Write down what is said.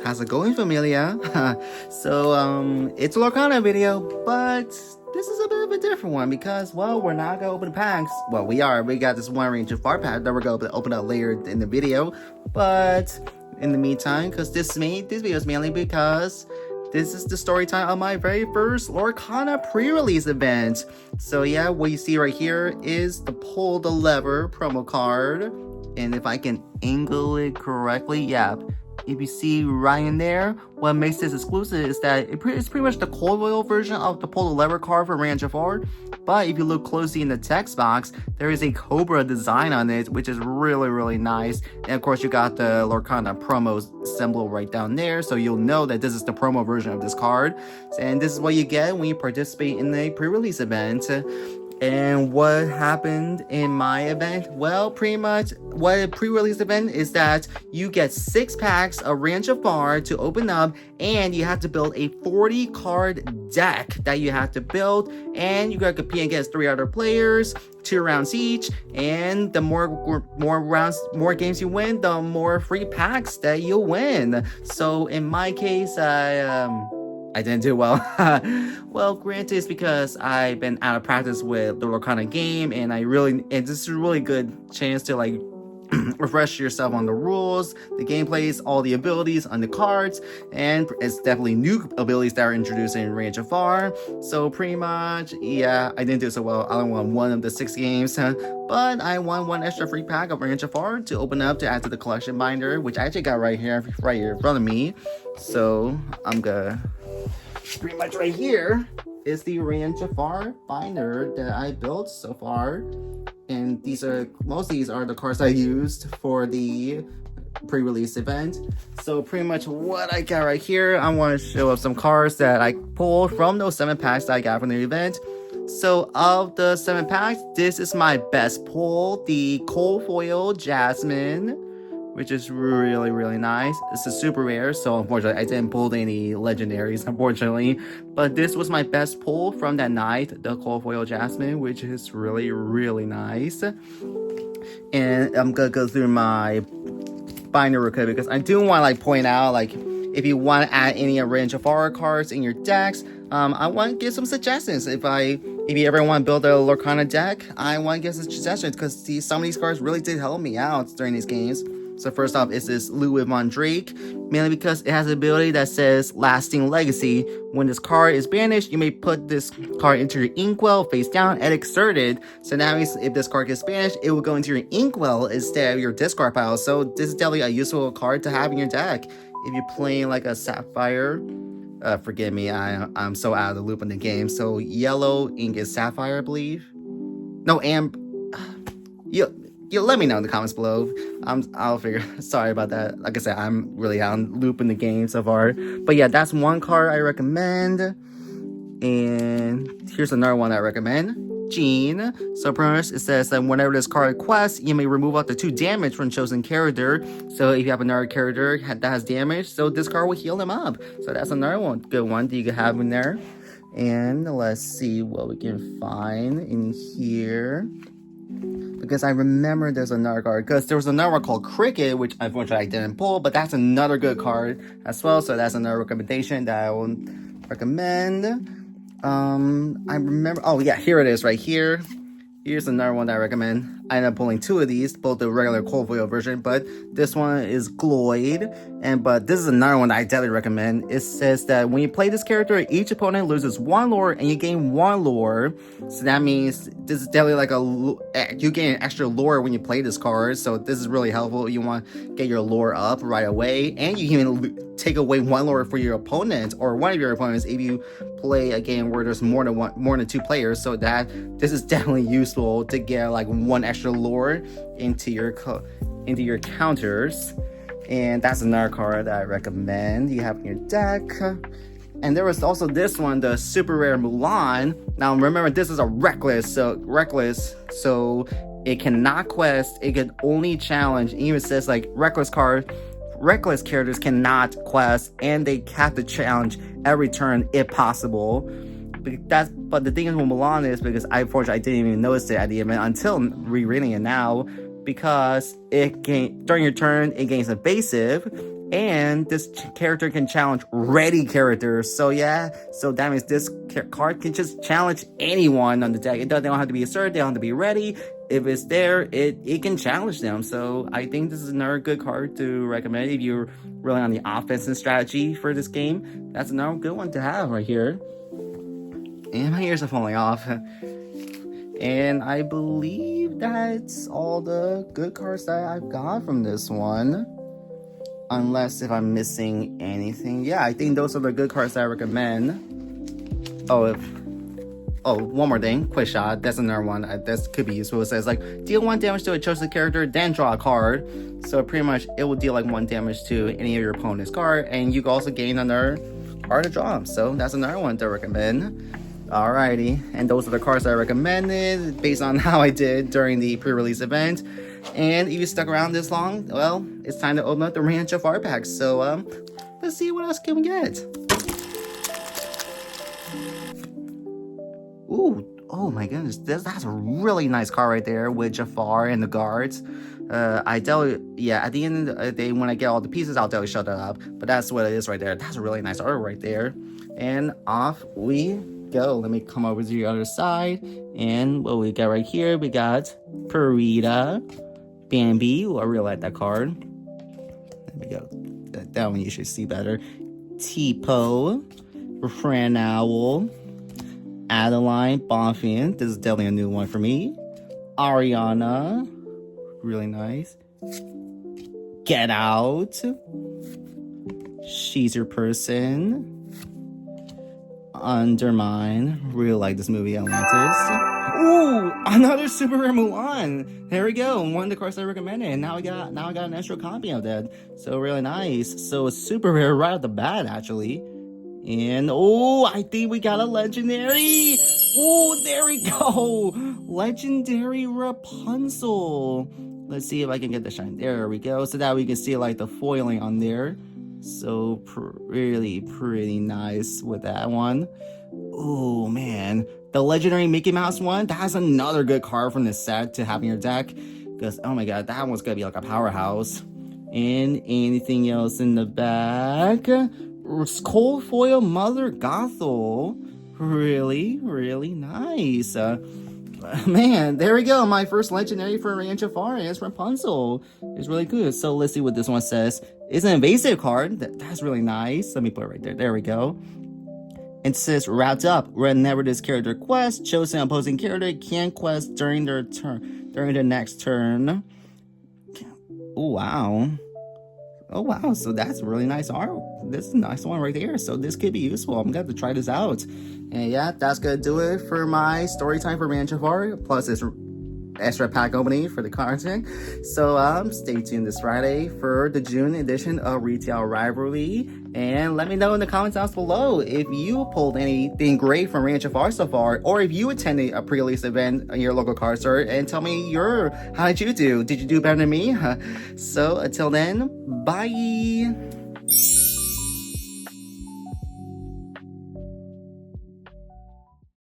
How's it going, familia? So, it's a Lorcana video, but this is a bit of a different one because, well, we're not gonna open packs. Well, we are. We got this one Jafar pack that we're gonna open up later in the video. But in the meantime, because this video is mainly because this is the story time of my very first Lorcana pre-release event. So yeah, what you see right here is the Pull the Lever promo card. And if I can angle it correctly, yeah. If you see right in there, what makes this exclusive is that it's pretty much the cold oil version of the Pull the Lever card for Jafar. But if you look closely in the text box, there is a Cobra design on it, which is really nice. And of course, you got the Lorcana promo symbol right down there, so you'll know that this is the promo version of this card. And this is what you get when you participate in a pre-release event. And what happened in my event? Well, pretty much what a pre-release event is that you get 6 packs of Jafar to open up, and you have to build a 40 card deck that you have to build, and you gotta compete against 3 other players, 2 rounds each, and the more games you win, the more free packs that you'll win. So in my case, I didn't do well. Well, granted, it's because I've been out of practice with the Lorcana game, and this is a really good chance to like refresh yourself on the rules, the gameplays, all the abilities on the cards, and it's definitely new abilities that are introduced in Jafar. So pretty much, yeah, I didn't do so well. I only won 1 of the 6 games, but I won 1 extra free pack of Jafar to open up to add to the collection binder, which I actually got right here in front of me. So I'm gonna pretty much right here is the Jafar binder that I built so far, and most of these are the cards I used for the pre-release event. So pretty much what I got right here, I want to show up some cards that I pulled from those 7 packs that I got from the event. So of the 7 packs, this is my best pull, the Cold Foil Jasmine, which is really nice. It's a super rare, so unfortunately I didn't pull any legendaries, unfortunately. But this was my best pull from that night, the Cold Foil Jasmine, which is really nice. And I'm gonna go through my binder real quick because I do want to like point out, like, if you want to add any Jafar cards in your decks, I want to give some suggestions. If you ever want to build a Lorcana deck, I want to give some suggestions because some of these cards really did help me out during these games. So first off is this Louis Von Drake, mainly because it has an ability that says Lasting Legacy. When this card is banished, you may put this card into your inkwell face down and exert it. So now if this card gets banished, it will go into your inkwell instead of your discard pile. So this is definitely a useful card to have in your deck. If you're playing like a Sapphire, forgive me, I'm so out of the loop in the game. So yellow ink is Sapphire, I believe. No, You let me know in the comments below. I'll figure. Sorry about that. Like I said, I'm really out of loop in the game so far. But yeah, that's one card I recommend. And here's another one I recommend. Jean. So pretty much it says that whenever this card quests, you may remove up to 2 damage from chosen character. So if you have another character that has damage, so this card will heal them up. So that's another good one that you can have in there. And let's see what we can find in here. Because I remember there's another card, because there was another one called Cricket, which unfortunately I didn't pull, but that's another good card as well. So that's another recommendation that I will recommend. I remember, oh yeah, here it is right here. Here's another one that I recommend. I ended up pulling 2 of these, both the regular Cold Foil version, but this one is Gloyd. But this is another one that I definitely recommend. It says that when you play this character, each opponent loses 1 lore and you gain 1 lore. So that means this is definitely like you gain extra lore when you play this card. So this is really helpful. You want to get your lore up right away, and you can even take away 1 lore for your opponent or one of your opponents if you play a game where there's more than 2 players. So that this is definitely useful to get like 1 extra lore into your counters. And that's another card that I recommend you have in your deck. And there was also this one, the super rare Mulan. Now remember, this is a reckless, so it cannot quest, it can only challenge. It even says like reckless characters cannot quest, and they have to challenge every turn if possible. But the thing with Mulan is, because unfortunately I didn't even notice it at the event until rereading it now, because during your turn it gains evasive, And this character can challenge ready characters. So yeah, so that means this card can just challenge anyone on the deck. They don't have to be asserted, they don't have to be ready. If it's there, it can challenge them. So I think this is another good card to recommend if you're really on the offensive strategy for this game. That's another good one to have right here. And my ears are falling off. And I believe that's all the good cards that I've got from this one. Unless if I'm missing anything. Yeah, I think those are the good cards that I recommend. Oh, one more thing. Quick shot. That's another one that could be useful. It says like deal 1 damage to a chosen character, then draw a card. So pretty much it will deal like 1 damage to any of your opponent's card, and you can also gain another card to draw. So that's another one to recommend. Alrighty, and those are the cards that I recommended based on how I did during the pre-release event. And if you stuck around this long, well, it's time to open up the Ranch of Jafar packs. So let's see what else can we get. Ooh, oh my goodness, that's a really nice card right there with Jafar and the guards. I tell you, yeah, at the end of the day, when I get all the pieces, I'll tell you shut that up. But that's what it is right there. That's a really nice art right there. And off we go. Let me come over to the other side. And what we got right here, we got Perita, Bambi. Ooh, I really like that card. There we go. That one you should see better. Tipo, Fran Owl, Adeline, Bonfin. This is definitely a new one for me. Ariana, really nice. Get Out, She's Your Person, Undermine. Really like this movie, Atlantis. Ooh, another super rare Mulan. There we go. One of the cards I recommended, and now I got an extra copy of that. So really nice. So it's super rare right off the bat, actually. And oh, I think we got a legendary. Oh, there we go. Legendary Rapunzel. Let's see if I can get the shine. There we go. So that we can see like the foiling on there. So really pretty nice with that one. Oh man, the legendary Mickey Mouse one, that's another good card from this set to have in your deck, because oh my god, that one's gonna be like a powerhouse. And anything else in the back? Cold foil Mother Gothel, really nice. Man, there we go. My first legendary for Ranch of Jafar is Rapunzel. It's really good. So let's see what this one says. It's an invasive card. That's really nice. Let me put it right there. There we go. It says, wrapped up. Whenever this character quests, chosen opposing character can quest during their turn, during the next turn. Oh wow. Oh wow, so that's really nice art. This is a nice one right there. So this could be useful. I'm gonna have to try this out. And yeah, that's gonna do it for my story time for Ranch of Jafar. Plus this extra pack opening for the content. So stay tuned this Friday for the June edition of Retail Rivalry, and let me know in the comments down below if you pulled anything great from Ranch of Jafar so far, or if you attended a pre-release event in your local card store, and tell me how did you do? Did you do better than me? So until then, bye.